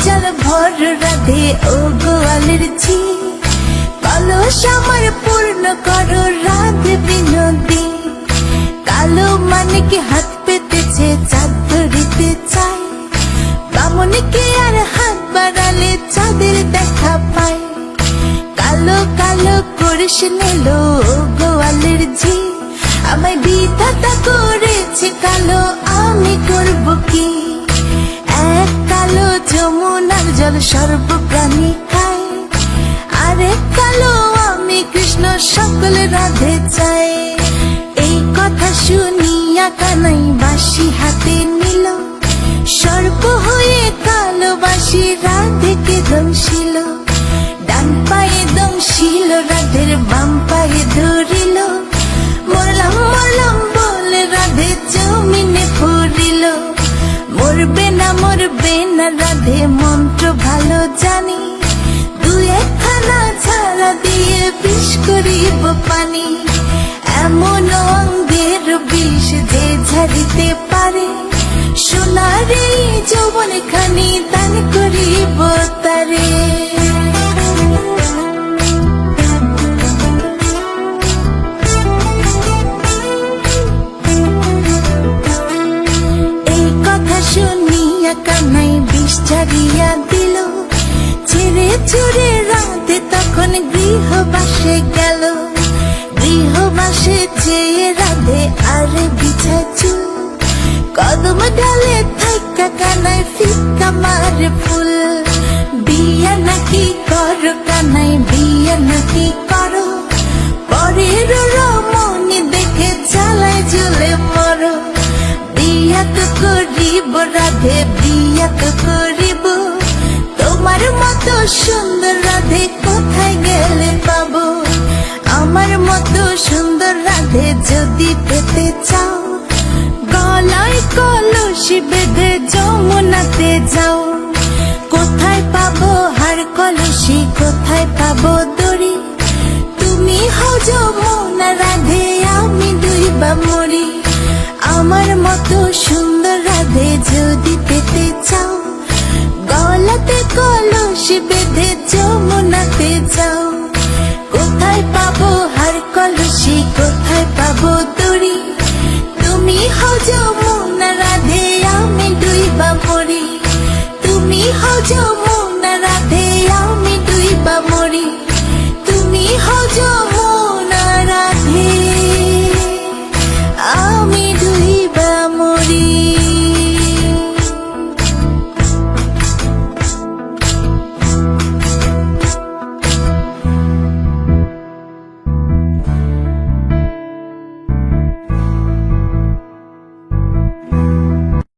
জল ভর রাধে ও গোয়ালের ঝি, কলস আমার পূর্ণ করো রাধে বিনোদী। কালো মানিকে হাত পেতেছে চাঁদ ধরিতে চায়, বামুনিকে আর হাত বাড়ালে চাঁদের দেখা পায়। কালো কালো করিস নিল গোয়ালের ঝি, আমায় বিধাতা করেছে কালো, আমি করব কি? এক কালো যমুনার জল সর্বপ্রাণী খায়, আরেক কালো আমি কৃষ্ণ সকল রাধে চাই। এই কথা শুনিয়া কানাই বাঁশি হাতে নিল, সর্প হয়ে কালো বাঁশি রাধেকে দংশিল। ডান পায়ে দংশিল রাধের, বাম পায়ে ধরিল, মরলাম মরলাম বলে রাধে জমিনে পড়িল। মরবে না রাধে মন্ত্র ভালো জানি, দু একখানা ঝাড়া দিয়ে বিষ করিব পানি। এমন অঙ্গের বিষ যে ঝাড়িতে পারে, সোনার এই যৌবন খানি দান করিব তারে। শুনিয়া কানাই বিষ ছাড়িয়া দিল, ছেড়ে ছুড়ে রাধে তখন গৃহবাসে গেল। গৃহবাসে চেয়ে রাধে আর বিছায় চুল, কদম ডালে থাইকা কানাই ফিক্কা মারে ফুল। বিয়া নাকি করো কানাই, বিয়া নাকি করো, পরের রমণী দেখে জ্বালায় জ্বলে মরো। বিয়া তো করিব রাধে, বিয়া তো করিব, তোমার মতো সুন্দর রাধে কোথায় গেলে পাবো? আমার মতো সুন্দর রাধে যদি পেতে চাও, গলায় কলসি বেঁধে যমুনাতে যাও। কোথায় পাবো হার কলসি, কোথায় পাবো দড়ি? তুমি হও যমুনা রাধে, আমি ডুইবা মরি। আমার মতো সুন্দর রাধে যদি পেতে চাও, গলাতে কলসি বেঁধে যমুনাতে যাও। কোথায় পাবো হার কলসি, কোথায় পাবো দড়ি? তুমি হও